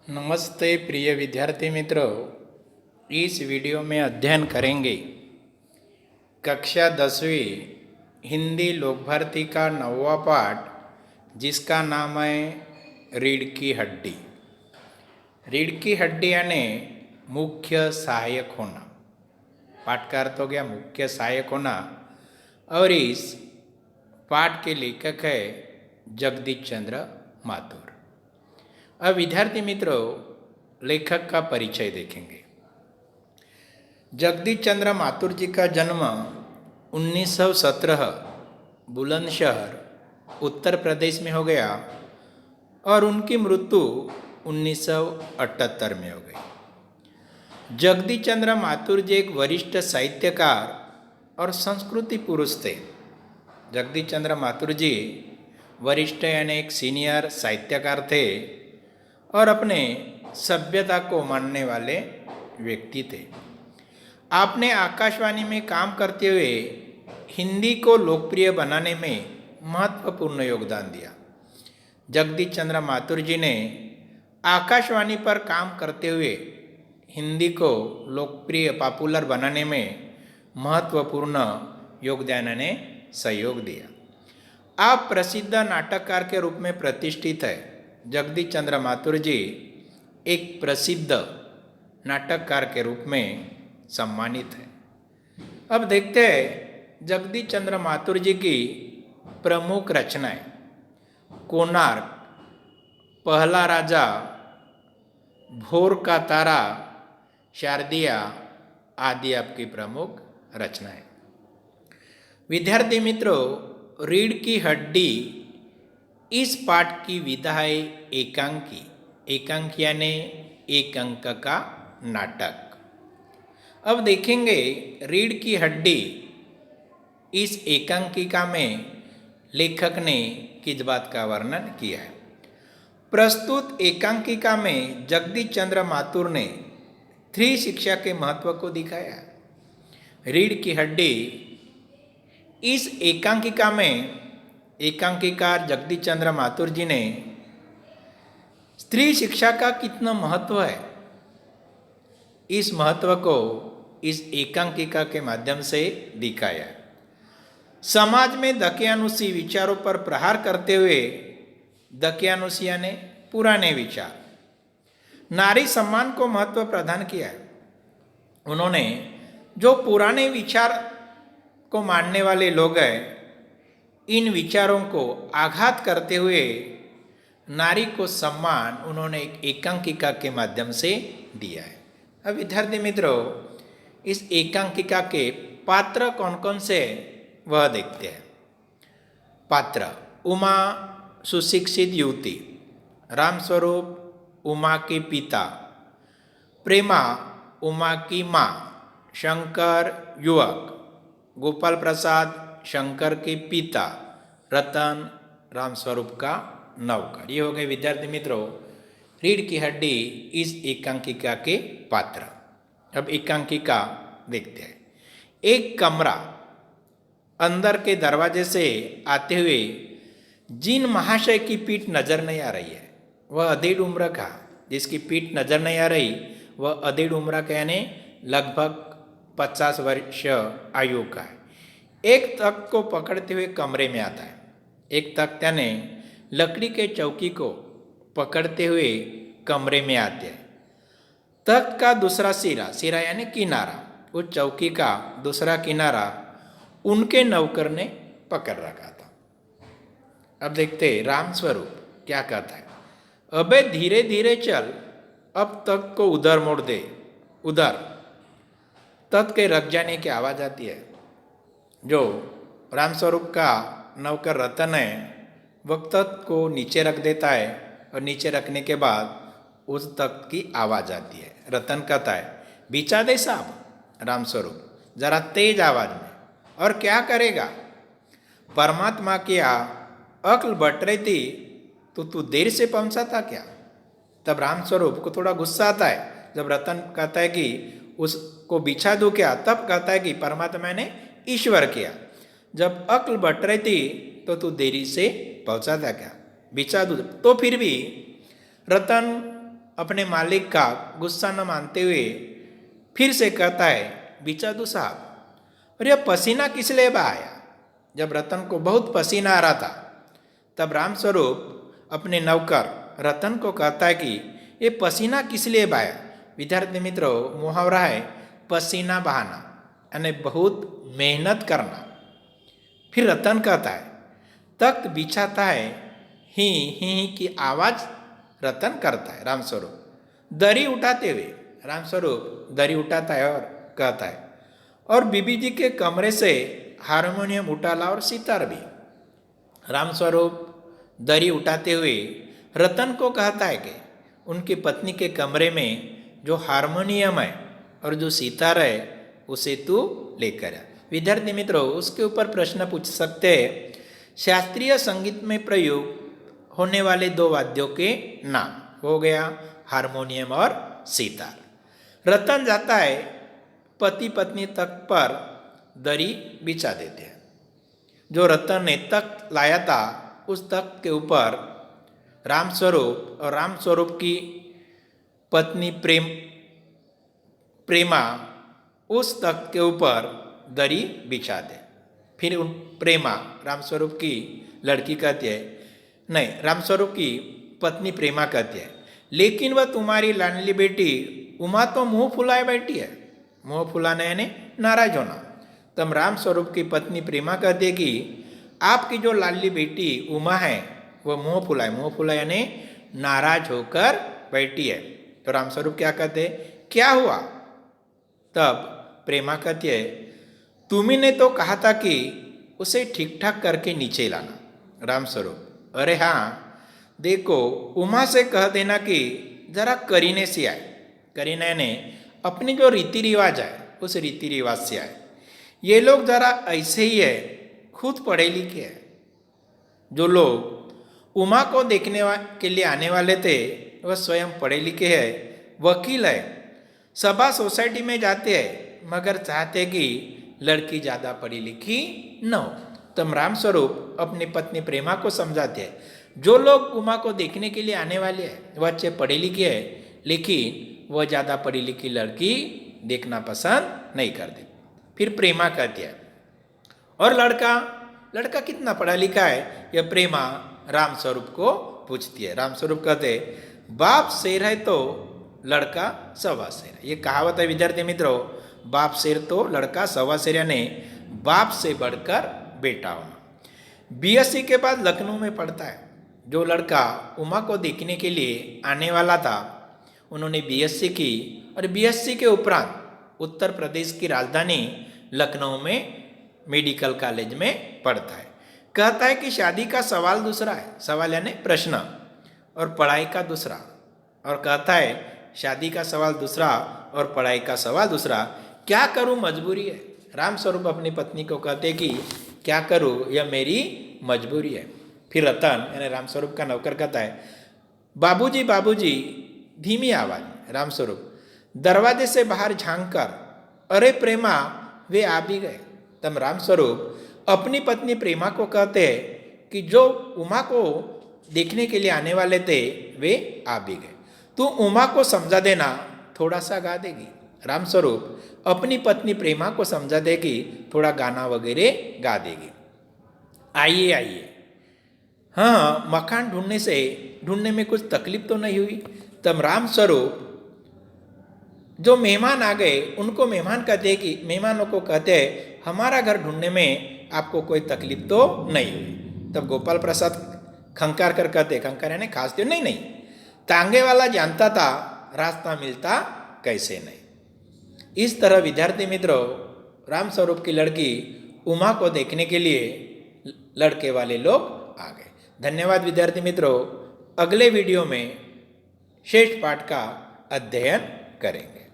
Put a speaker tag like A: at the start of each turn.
A: नमस्ते प्रिय विद्यार्थी मित्रों, इस वीडियो में अध्ययन करेंगे कक्षा 10वीं हिंदी लोक भर्ती का 9वां पाठ, जिसका नाम है रीढ़ की हड्डी। रीढ़ की हड्डी यानी मुख्य सहायक होना। पाठ का अर्थ हो गया मुख्य सहायक होना। और इस पाठ के लेखक है जगदीश चंद्र माथुर। अब विद्यार्थी मित्रों, लेखक का परिचय देखेंगे। जगदीश चंद्र माथुर जी का जन्म 1917 बुलंदशहर उत्तर प्रदेश में हो गया और उनकी मृत्यु 1978 में हो गई। जगदीश चंद्र माथुर जी एक वरिष्ठ साहित्यकार और संस्कृति पुरुष थे। जगदीश चंद्र माथुर जी वरिष्ठ यानी एक सीनियर साहित्यकार थे और अपने सभ्यता को मानने वाले व्यक्ति थे। आपने आकाशवाणी में काम करते हुए हिंदी को लोकप्रिय बनाने में महत्वपूर्ण योगदान दिया। जगदीश चंद्र माथुर जी ने आकाशवाणी पर काम करते हुए हिंदी को लोकप्रिय पॉपुलर बनाने में महत्वपूर्ण योगदान ने सहयोग दिया। आप प्रसिद्ध नाटककार के रूप में प्रतिष्ठित है। जगदीश चंद्र माथुर जी एक प्रसिद्ध नाटककार के रूप में सम्मानित है। अब देखते हैं जगदीश चंद्र माथुर जी की प्रमुख रचनाएं। कोणार्क, पहला राजा, भोर का तारा, शारदिया आदि आपकी प्रमुख रचनाएं। विद्यार्थी मित्रों, रीढ़ की हड्डी इस पाठ की विधा है एकांकी। एकांकी यानी एक अंक का नाटक। अब देखेंगे रीढ़ की हड्डी इस एकांकिका में लेखक ने किस बात का वर्णन किया है। प्रस्तुत एकांकिका में जगदीश चंद्र माथुर ने स्त्री शिक्षा के महत्व को दिखाया। रीढ़ की हड्डी इस एकांकिका में एकांकिकार जगदीश चंद्र माथुर जी ने स्त्री शिक्षा का कितना महत्व है, इस महत्व को इस एकांकिका के माध्यम से दिखाया। समाज में दकियानुसी विचारों पर प्रहार करते हुए, दकियानुसी यानी पुराने विचार, नारी सम्मान को महत्व प्रदान किया है। उन्होंने जो पुराने विचार को मानने वाले लोग हैं, इन विचारों को आघात करते हुए नारी को सम्मान उन्होंने एक एकांकिका के माध्यम से दिया है। अब विद्यार्थी मित्रों, इस एकांकिका के पात्र कौन कौन से वह देखते हैं। पात्र: उमा सुशिक्षित युवती, रामस्वरूप उमा के पिता, प्रेमा उमा की माँ, शंकर युवक, गोपाल प्रसाद शंकर के पिता, रतन रामस्वरूप का नौकर। ये हो गए विद्यार्थी मित्रों रीढ़ की हड्डी इस एकांकिका के पात्र। अब एकांकिका देखते हैं। एक कमरा, अंदर के दरवाजे से आते हुए जिन महाशय की पीठ नजर नहीं आ रही है, वह अधेड़ उम्र का, जिसकी पीठ नजर नहीं आ रही वह अधेड़ उम्र का यानी लगभग 50 वर्ष आयु का है। एक तख्त को पकड़ते हुए कमरे में आता है। एक तख्त यानी लकड़ी के चौकी को पकड़ते हुए कमरे में आते हैं। तख्त का दूसरा सिरा, सिरा यानी किनारा, उस चौकी का दूसरा किनारा उनके नौकर ने पकड़ रखा था। अब देखते रामस्वरूप क्या कहता है। अबे धीरे धीरे चल, अब तख्त को उधर मोड़ दे, उधर। तख्त के रख जाने की आवाज आती है। जो रामस्वरूप का नौकर रतन है, वह तख्त को नीचे रख देता है और नीचे रखने के बाद उस तख्त की आवाज आती है। रतन कहता है, बिछा दे साहब। रामस्वरूप जरा तेज आवाज में, और क्या करेगा, परमात्मा की अक्ल बट रही थी तो तू देर से पहुंचा था क्या। तब रामस्वरूप को थोड़ा गुस्सा आता है। जब रतन कहता है कि उसको बिछा दूं क्या, तब कहता है कि परमात्मा ने ईश्वर किया। जब अक्ल बट रही थी तो तू देरी से पहुंचा था क्या, बिछा दूं। तो फिर भी रतन अपने मालिक का गुस्सा न मानते हुए फिर से कहता है, बिचादू साहब, और यह पसीना किस लिए बहाया? जब रतन को बहुत पसीना आ रहा था तब रामस्वरूप अपने नौकर रतन को कहता है कि ये पसीना किस लिए बहाया। विद्यार्थी मित्रों, मुहावरा है पसीना बहाना यानी बहुत मेहनत करना। फिर रतन कहता है, तख्त बिछाता है, ही ही की आवाज रतन करता है। रामस्वरूप दरी उठाते हुए, रामस्वरूप दरी उठाता है और कहता है, और बीबी जी के कमरे से हारमोनियम उठा ला और सितार भी। रामस्वरूप दरी उठाते हुए रतन को कहता है कि उनकी पत्नी के कमरे में जो हारमोनियम है और जो सितार है उसे तू लेकर आ। विद्यार्थी मित्रों, उसके ऊपर प्रश्न पूछ सकते हैं, शास्त्रीय संगीत में प्रयोग होने वाले दो वाद्यों के नाम। हो गया हारमोनियम और सितार। रतन जाता है, पति पत्नी तख्त पर दरी बिछा देते हैं। जो रतन ने तख्त लाया था उस तख्त के ऊपर रामस्वरूप और रामस्वरूप की पत्नी प्रेमा उस तख्त के ऊपर दरी बिछा दे। फिर उन प्रेमा, रामस्वरूप की लड़की कहती है, नहीं, रामस्वरूप की पत्नी प्रेमा कहती है, लेकिन वह तुम्हारी लाडली बेटी उमा तो मुंह फुलाए बैठी है। मुंह फुलाने यानी नाराज होना। तब रामस्वरूप की पत्नी प्रेमा कहती है कि आपकी जो लाडली बेटी उमा है वह मुंह फुलाए यानी नाराज होकर बैठी है। तो रामस्वरूप क्या कहते, क्या हुआ? तब प्रेमा कहती है, तुम्ही ने तो कहा था कि उसे ठीक ठाक करके नीचे लाना। रामस्वरूप, अरे हाँ, देखो उमा से कह देना कि जरा करीने से आए। करीने ने अपनी जो रीति रिवाज है उस रीति रिवाज से आए। ये लोग जरा ऐसे ही है, खुद पढ़े लिखे हैं। जो लोग उमा को देखने के लिए आने वाले थे वह स्वयं पढ़े लिखे हैं, वकील है, सभा सोसाइटी में जाते हैं, मगर चाहते कि लड़की ज़्यादा पढ़ी लिखी न हो। तब रामस्वरूप अपनी पत्नी प्रेमा को समझाते हैं, जो लोग उमा को देखने के लिए आने वाले हैं वह अच्छे पढ़े लिखे हैं, लेकिन वह ज़्यादा पढ़ी लिखी लड़की देखना पसंद नहीं करते। फिर प्रेमा कहती है, और लड़का कितना पढ़ा लिखा है? यह प्रेमा रामस्वरूप को पूछती है। रामस्वरूप कहते, बाप शेर है तो लड़का सवा शेर। ये कहावत है विद्यार्थी मित्रों, बाप शेर तो लड़का सवा शेर, यानी बाप से बढ़कर बेटा होना। बीएससी के बाद लखनऊ में पढ़ता है। जो लड़का उमा को देखने के लिए आने वाला था उन्होंने बीएससी की, और बीएससी के उपरांत उत्तर प्रदेश की राजधानी लखनऊ में मेडिकल कॉलेज में पढ़ता है। कहता है कि शादी का सवाल दूसरा है, सवाल यानी प्रश्न, और पढ़ाई का दूसरा। और कहता है शादी का सवाल दूसरा और पढ़ाई का सवाल दूसरा, क्या करूं, मजबूरी है। रामस्वरूप अपनी पत्नी को कहते कि क्या करूं, यह मेरी मजबूरी है। फिर रतन यानी रामस्वरूप का नौकर कहता है, बाबूजी बाबूजी, धीमी आवाज। रामस्वरूप दरवाजे से बाहर झांक कर, अरे प्रेमा, वे आ भी गए। तब रामस्वरूप अपनी पत्नी प्रेमा को कहते हैं कि जो उमा को देखने के लिए आने वाले थे वे आ भी गए, तू उमा को समझा देना, थोड़ा सा गा देगी। रामस्वरूप अपनी पत्नी प्रेमा को समझा देगी, थोड़ा गाना वगैरह गा देगी। आइए आइए, हाँ, मकान ढूंढने में कुछ तकलीफ तो नहीं हुई। तब रामस्वरूप जो मेहमान आ गए उनको मेहमानों को कहते हैं, हमारा घर ढूंढने में आपको कोई तकलीफ तो नहीं हुई। तब गोपाल प्रसाद खंकार कर कहते, खंकार यानी खास दे, नहीं, तांगे वाला जानता था रास्ता मिलता कैसे नहीं। इस तरह विद्यार्थी मित्रों, रामस्वरूप की लड़की उमा को देखने के लिए लड़के वाले लोग आ गए। धन्यवाद विद्यार्थी मित्रों, अगले वीडियो में शेष पाठ का अध्ययन करेंगे।